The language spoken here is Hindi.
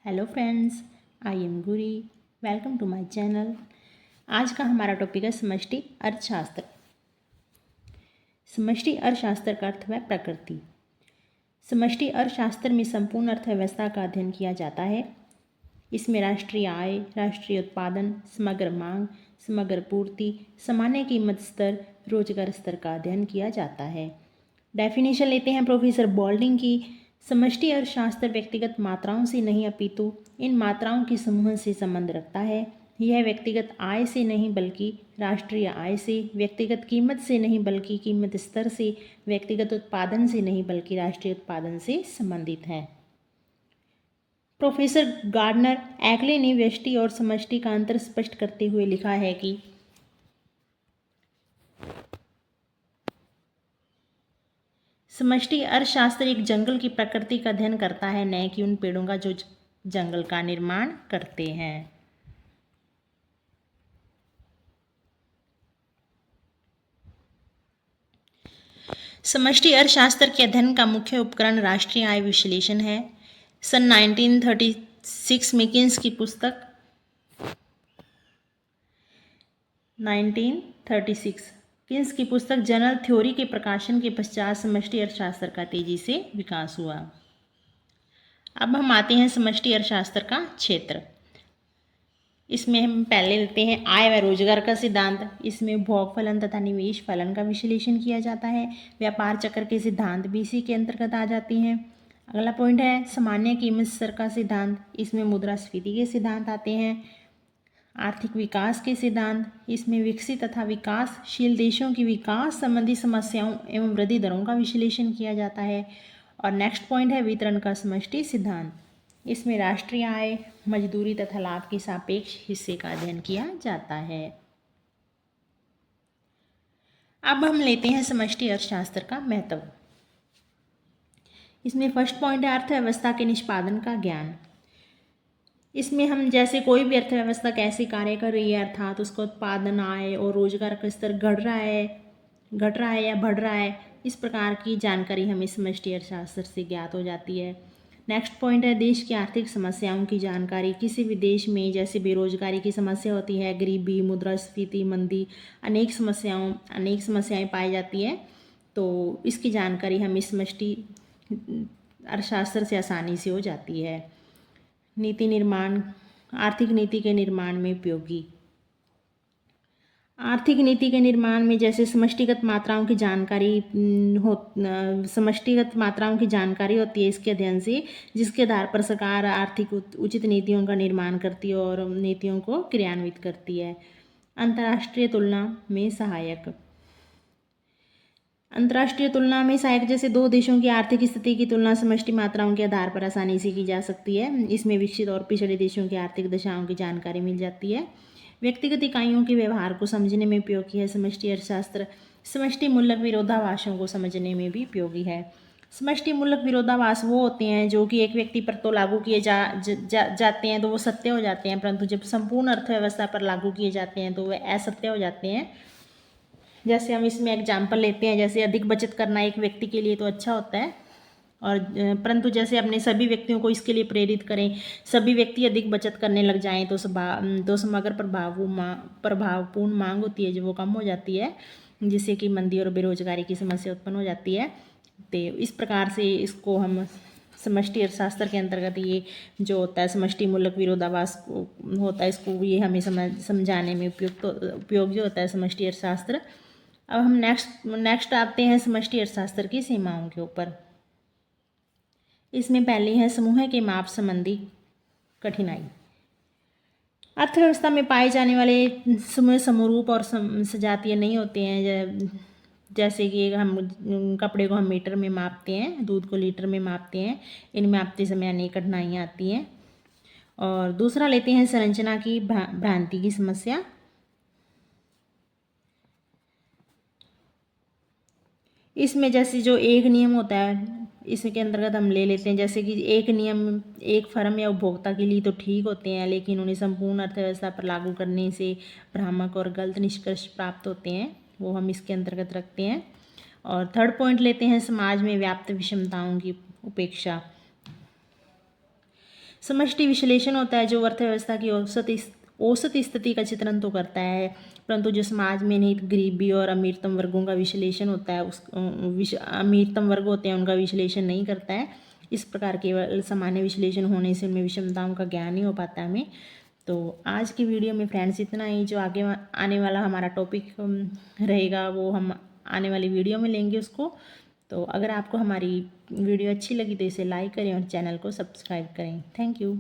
Hello friends, I am Guri. Welcome to my channel. आज का हमारा टॉपिक है समष्टि अर्थशास्त्र। समष्टि अर्थशास्त्र का अर्थ है प्रकृति। समष्टि अर्थशास्त्र में संपूर्ण अर्थव्यवस्था का अध्ययन किया जाता है। इसमें राष्ट्रीय आय, राष्ट्रीय उत्पादन, समग्र मांग, समग्र पूर्ति, सामान्य कीमत स्तर, रोजगार स्तर का अध्ययन किया जाता है। डेफिनेशन लेते हैं प्रोफेसर बॉल्डिंग की। समष्टि अर्थशास्त्र व्यक्तिगत मात्राओं से नहीं अपितु इन मात्राओं के समूह से संबंध रखता है। यह व्यक्तिगत आय से नहीं बल्कि राष्ट्रीय आय से, व्यक्तिगत कीमत से नहीं बल्कि कीमत स्तर से, व्यक्तिगत उत्पादन से नहीं बल्कि राष्ट्रीय उत्पादन से संबंधित है। प्रोफेसर गार्डनर एक्ले ने व्यष्टि और समष्टि का अंतर स्पष्ट करते हुए लिखा है कि समष्टि अर्थशास्त्र एक जंगल की प्रकृति का अध्ययन करता है, न कि उन पेड़ों का जो जंगल का निर्माण करते हैं। समष्टि अर्थशास्त्र के अध्ययन का मुख्य उपकरण राष्ट्रीय आय विश्लेषण है। सन 1936 में किन्स की पुस्तक 1936 किन्स की पुस्तक जनरल थ्योरी के प्रकाशन के पश्चात समष्टि अर्थशास्त्र का तेजी से विकास हुआ। अब हम आते हैं समष्टि अर्थशास्त्र का क्षेत्र। इसमें हम पहले लेते हैं आय व रोजगार का सिद्धांत। इसमें भोग फलन तथा निवेश फलन का विश्लेषण किया जाता है। व्यापार चक्र के सिद्धांत भी इसी के अंतर्गत आ जाते हैं। अगला पॉइंट है सामान्य कीमत स्तर का सिद्धांत। इसमें मुद्रास्फीति के सिद्धांत आते हैं। आर्थिक विकास के सिद्धांत, इसमें विकसित तथा विकासशील देशों की विकास संबंधी समस्याओं एवं वृद्धि दरों का विश्लेषण किया जाता है। और नेक्स्ट पॉइंट है वितरण का समष्टि सिद्धांत। इसमें राष्ट्रीय आय, मजदूरी तथा लाभ के सापेक्ष हिस्से का अध्ययन किया जाता है। अब हम लेते हैं समष्टि अर्थशास्त्र का महत्व। इसमें फर्स्ट पॉइंट है अर्थव्यवस्था के निष्पादन का ज्ञान। इसमें हम जैसे कोई भी अर्थव्यवस्था कैसे कार्य कर रही है, अर्थात उसका उत्पादन, आय और रोजगार का स्तर घट रहा है या बढ़ रहा है, इस प्रकार की जानकारी हमें समष्टि अर्थशास्त्र से ज्ञात हो जाती है। नेक्स्ट पॉइंट है देश की आर्थिक समस्याओं की जानकारी। किसी भी देश में जैसे बेरोजगारी की समस्या होती है, गरीबी, मुद्रास्फीति, मंदी, अनेक समस्याएं पाई जाती है, तो इसकी जानकारी हमें समष्टि अर्थशास्त्र से आसानी से हो जाती है। नीति निर्माण, आर्थिक नीति के निर्माण में उपयोगी। आर्थिक नीति के निर्माण में जैसे समष्टिगत मात्राओं की जानकारी होती है इसके अध्ययन से, जिसके आधार पर सरकार आर्थिक उचित नीतियों का निर्माण करती है और नीतियों को क्रियान्वित करती है। अंतर्राष्ट्रीय तुलना में सहायक। अंतर्राष्ट्रीय तुलना में सहायक जैसे दो देशों की आर्थिक स्थिति की तुलना समष्टि मात्राओं के आधार पर आसानी से की जा सकती है। इसमें विकसित और पिछड़े देशों की आर्थिक दशाओं की जानकारी मिल जाती है। व्यक्तिगत इकाइयों के व्यवहार को समझने में उपयोगी है समष्टि अर्थशास्त्र। समष्टि मूलक विरोधाभासों को समझने में भी उपयोगी है। समष्टि मूलक विरोधाभास वो होते हैं जो कि एक व्यक्ति पर तो लागू किए जाते हैं तो वो सत्य हो जाते हैं, परंतु जब संपूर्ण अर्थव्यवस्था पर लागू किए जाते हैं तो वे असत्य हो जाते हैं। जैसे हम इसमें एग्जाम्पल लेते हैं, जैसे अधिक बचत करना एक व्यक्ति के लिए तो अच्छा होता है, और परंतु जैसे अपने सभी व्यक्तियों को इसके लिए प्रेरित करें, सभी व्यक्ति अधिक बचत करने लग जाएं तो समग्र प्रभावपूर्ण मांग होती है जो वो कम हो जाती है, जिससे कि मंदी और बेरोजगारी की समस्या उत्पन्न हो जाती है। तो इस प्रकार से इसको हम समष्टि अर्थशास्त्र के अंतर्गत ये जो होता है समष्टि मूलक विरोधाभास होता है, इसको ये हमें समझाने में उपयोगी होता है समष्टि अर्थशास्त्र। अब हम नेक्स्ट आते हैं समष्टि अर्थशास्त्र की सीमाओं के ऊपर। इसमें पहली है समूह के माप संबंधी कठिनाई। अर्थव्यवस्था में पाए जाने वाले समूह समरूप और सजातीय नहीं होते हैं। जैसे कि हम कपड़े को हम मीटर में मापते हैं, दूध को लीटर में मापते हैं, इन मापते समय अनेक कठिनाइयाँ आती हैं। और दूसरा लेते हैं संरचना की भ्रांति की समस्या। इसमें जैसे जो एक नियम होता है इसके अंतर्गत हम ले लेते हैं, जैसे कि एक नियम एक फर्म या उपभोक्ता के लिए तो ठीक होते हैं, लेकिन उन्हें संपूर्ण अर्थव्यवस्था पर लागू करने से भ्रामक और गलत निष्कर्ष प्राप्त होते हैं, वो हम इसके अंतर्गत रखते हैं। और थर्ड पॉइंट लेते हैं समाज में व्याप्त विषमताओं की उपेक्षा। समष्टि विश्लेषण होता है जो अर्थव्यवस्था की औसत स्थिति का चित्रण तो करता है, परंतु जो समाज में निहित गरीबी और अमीरतम वर्गों का विश्लेषण होता है अमीरतम वर्ग होते हैं उनका विश्लेषण नहीं करता है। इस प्रकार केवल सामान्य विश्लेषण होने से उनमें विषमताओं का ज्ञान नहीं हो पाता हमें। तो आज की वीडियो में फ्रेंड्स इतना ही। जो आगे आने वाला हमारा टॉपिक रहेगा वो हम आने वाली वीडियो में लेंगे उसको। तो अगर आपको हमारी वीडियो अच्छी लगी तो इसे लाइक करें और चैनल को सब्सक्राइब करें। Thank you.